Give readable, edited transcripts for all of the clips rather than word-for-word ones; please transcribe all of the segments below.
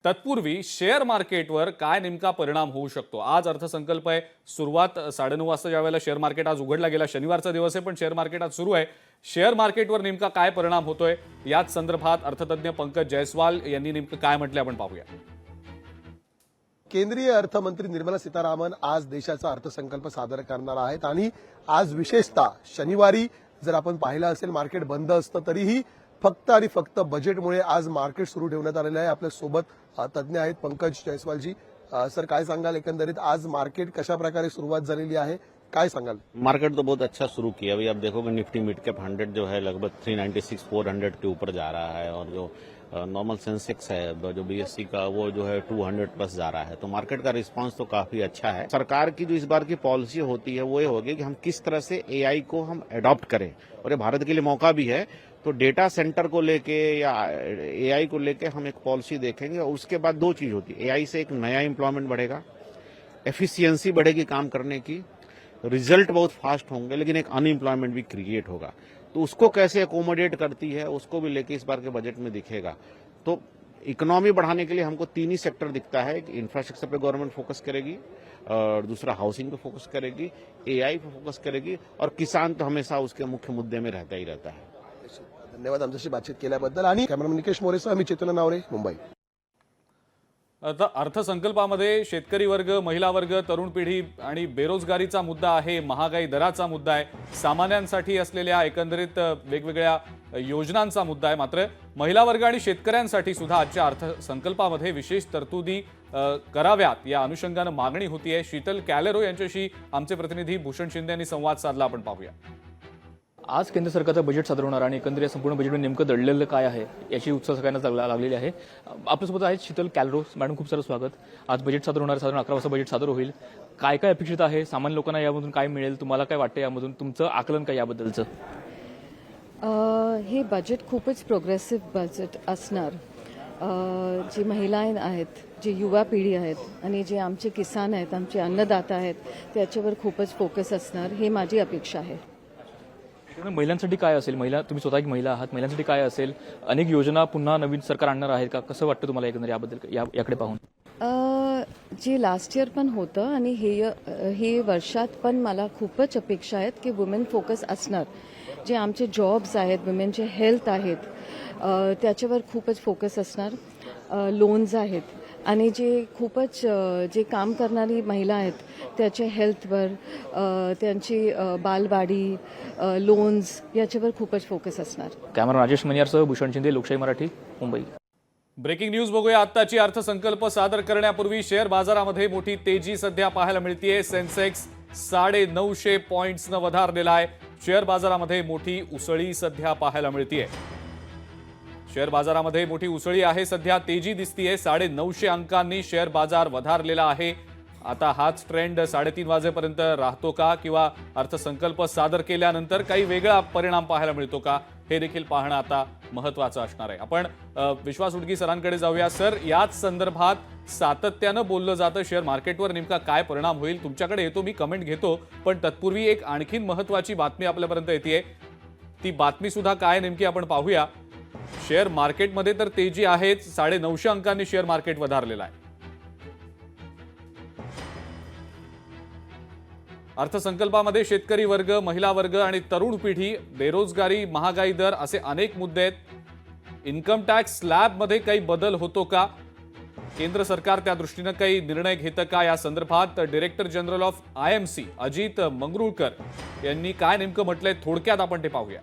तत्पूर्वी शेअर मार्केटवर काय नेमका परिणाम होऊ शकतो? आज अर्थसंकल्प आहे, सुरुवात 9:30 वाजता ज्यावेळेला शेअर मार्केट आज उघडला गेला, शनिवारचा दिवस आहे पण शेअर मार्केट आज सुरू आहे. शेअर मार्केटवर नेमका काय परिणाम होतोय याच संदर्भात अर्थतज्ञ पंकज जयस्वाल यांनी नेमकं काय म्हटलं आपण पाहूया. केंद्रीय अर्थमंत्री निर्मला सीतारामन आज देशाचा अर्थसंकल्प सादर करणार आहेत आणि आज विशेषतः शनिवारी जर आपण पाहिलं असेल मार्केट बंद असतं तरीही फक्त आणि फक्त बजेटमुळे आज मार्केट सुरू ठेवण्यात आलेलं आहे. आपल्या सोबत तज्ञ आहेत पंकज जयस्वालजी. सर काय सांगाल, एकंदरीत आज मार्केट कशा प्रकारे सुरुवात झालेली आहे, काय सांगाल? मार्केट तो बहुत अच्छा शुरू किया. अभी आप देखोगे निफ्टी मिड कैप 100 जो है लगभग 396 400 के ऊपर जा रहा है और जो नॉर्मल सेंसेक्स है जो बीएससी का वो जो है 200 प्लस जा रहा है. तो मार्केट का रिस्पांस तो काफी अच्छा है. सरकार की जो इस बार की पॉलिसी होती है वो ये होगी कि हम किस तरह से एआई को हम अडॉप्ट करें और ये भारत के लिए मौका भी है. तो डेटा सेंटर को लेके या एआई को लेके हम एक पॉलिसी देखेंगे और उसके बाद दो चीज होती है. एआई से एक नया एम्प्लॉयमेंट बढ़ेगा, एफिशिएंसी बढ़ेगी काम करने की, रिजल्ट बहुत फास्ट होंगे, लेकिन एक अनएम्प्लॉयमेंट भी क्रिएट होगा. तो उसको कैसे अकोमोडेट करती है उसको भी लेके इस बार के बजट में दिखेगा. तो इकोनॉमी बढ़ाने के लिए हमको तीन ही सेक्टर दिखता है. इंफ्रास्ट्रक्चर पे गवर्नमेंट फोकस करेगी और दूसरा हाउसिंग पे फोकस करेगी, एआई पे फोकस करेगी और किसान तो हमेशा उसके मुख्य मुद्दे में रहता ही रहता है. धन्यवाद आमच्याशी बातचीत केल्याबद्दल. आणि कॅमेरामॅन निकेश मोरेसह मी चेतन नावरे, मुंबई. आता अर्थसंकल्पामध्ये शेतकरी वर्ग, महिला वर्ग, तरुण पिढी आणि बेरोजगारीचा मुद्दा आहे, महागाई दराचा मुद्दा आहे, सामान्यांसाठी असलेल्या एकंदरीत वेगवेगळ्या योजनांचा मुद्दा आहे. मात्र महिला वर्ग आणि शेतकऱ्यांसाठी सुद्धा आजच्या अर्थसंकल्पामध्ये विशेष तरतुदी कराव्यात या अनुषंगाने मागणी होतीये. शीतल कॅलेरो यांच्याशी आमचे प्रतिनिधी भूषण शिंदे यांनी संवाद साधला, आपण पाहूया. आज केंद्र सरकारचं बजेट सादर होणार आणि एकंदरीत संपूर्ण बजेटमध्ये नेमकं दडलेलं काय आहे याची उत्सुकता सगळ्यांना लागलेली आहे. आपल्यासोबत आहेत शीतल कॅलरो मॅडम, खूप सारं स्वागत. आज बजेट सादर होणार, साधारण 11 वाजता बजेट सादर होईल. काय काय अपेक्षित आहे, सामान्य लोकांना यामधून काय मिळेल, तुम्हाला काय वाटतं, यामधून तुमचं आकलन काय याबद्दलचं? हे बजेट खूपच प्रोग्रेसिव्ह बजेट असणार. जे महिलां आहेत, जे युवा पिढी आहेत आणि जे आमचे किसान आहेत, आमचे अन्नदाता आहेत, त्याच्यावर खूपच फोकस असणार, हे माझी अपेक्षा आहे. महिलांसाठी काय असेल? महिला, तुम्ही स्वतः एक महिला आहात, महिलांसाठी काय असेल? अनेक योजना पुन्हा नवीन सरकार आणणार आहे का? कसं वाटतं तुम्हाला एकंदरीत याबद्दल, याकडे पाहून? जे लास्ट इयर पण होतं आणि हे वर्षात पण मला खूपच अपेक्षा आहेत की वुमेन फोकस असणार. जे आमचे जॉब्स आहेत, वुमेनचे हेल्थ आहेत, त्याच्यावर खूपच फोकस असणार. लोन्स आहेत आणि जे खूपच जे काम करणारी महिला आहेत त्याच्या हेल्थवर, त्यांची बालवाडी, लोन्स याच्यावर खूपच फोकस असणार. कॅमेरा राजेश मनियारसह भूषण शिंदे, लोकशाही मराठी, मुंबई. ब्रेकिंग न्यूज बघूया. आत्ताची अर्थसंकल्प सादर करण्यापूर्वी शेअर बाजारामध्ये मोठी तेजी सध्या पाहायला मिळतेय. सेन्सेक्स 950 पॉइंट्सनं वधारलेला आहे. शेअर बाजारामध्ये मोठी उसळी सध्या पाहायला मिळतेय. शेअर बाजारामध्ये मोठी उसळी आहे, सध्या तेजी दिसतीये. 950 अंकांनी शेअर बाजार वधारलेला आहे. आता हाच ट्रेंड 3:30 वाजेपर्यंत राहतो का, किंवा अर्थसंकल्प सादर केल्यानंतर काही वेगळा परिणाम पाहायला मिळतो का, हे देखील पाहणं आता महत्त्वाचं असणार आहे. आपण विश्वास उडगी सरांकडे जाऊया. सर, याच संदर्भात सातत्यानं बोललं जातं शेअर मार्केटवर नेमका काय परिणाम होईल. तुमच्याकडे येतो, मी कमेंट घेतो, पण तत्पूर्वी एक आणखीन महत्त्वाची बातमी आपल्यापर्यंत येते. ती बातमी सुद्धा काय नेमकी आपण पाहूया. शेअर मार्केटमध्ये तर तेजी आहेच, 950 अंकांनी शेअर मार्केट वधारलेला आहे. अर्थसंकल्पामध्ये शेतकरी वर्ग, महिला वर्ग आणि तरुण पिढी, बेरोजगारी, महागाई दर असे अनेक मुद्दे आहेत. इन्कम टॅक्स स्लॅबमध्ये काही बदल होतो का, केंद्र सरकार त्या दृष्टीनं काही निर्णय घेतं का, या संदर्भात director general of IMC Ajit Mangrulkar यांनी काय नेमकं म्हटलंय, थोडक्यात आपण ते पाहूया.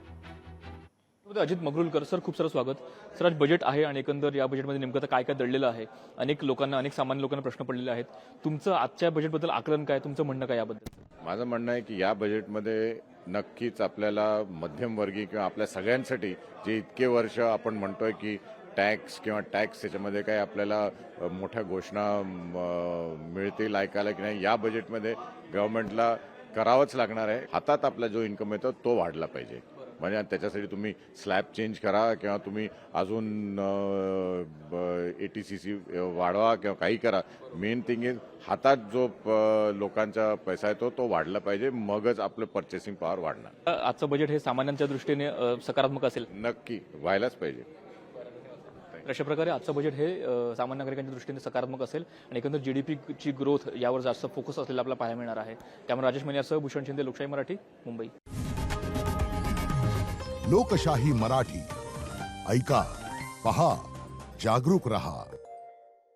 अजित मंगरुळकर सर, खूप सारं स्वागत. सर, आज बजेट आहे आणि एकंदर या बजेटमध्ये नेमकं काय काय दडलेलं आहे? अनेक लोकांना, अनेक सामान्य लोकांना प्रश्न पडलेले आहेत. तुमचं आजच्या बजेटबद्दल आकलन काय, तुमचं म्हणणं काय याबद्दल? माझं म्हणणं आहे की या बजेटमध्ये नक्कीच आपल्याला मध्यमवर्गीय किंवा आपल्या सगळ्यांसाठी जे इतके वर्ष आपण म्हणतोय की टॅक्स त्याच्यामध्ये काही आपल्याला मोठ्या घोषणा मिळतील ऐकायला की नाही, या बजेटमध्ये गव्हर्नमेंटला करावंच लागणार आहे. हातात आपला जो इन्कम येतो तो वाढला पाहिजे. म्हणजे त्याच्यासाठी तुम्ही स्लॅब चेंज करा किंवा तुम्ही अजून ATCC वाढवा किंवा काही करा. मेन थिंग इज हातात जो लोकांचा पैसा येतो तो वाढला पाहिजे, मगच आपलं परचेसिंग पॉवर वाढणार. आजचं बजेट हे सामान्यांच्या दृष्टीने सकारात्मक असेल? नक्की व्हायलाच पाहिजे. तर अशा प्रकारे आजचं बजेट हे सामान्य नागरिकांच्या दृष्टीने सकारात्मक असेल आणि एकंदर जीडीपीची ग्रोथ यावर जास्त फोकस असलेला आपल्याला पाहायला मिळणार आहे. त्यामुळे राजेश महिन्यासह भूषण शिंदे, लोकशाही मराठी, मुंबई. लोकशाही मराठी ऐका, पहा, जागरूक रहा.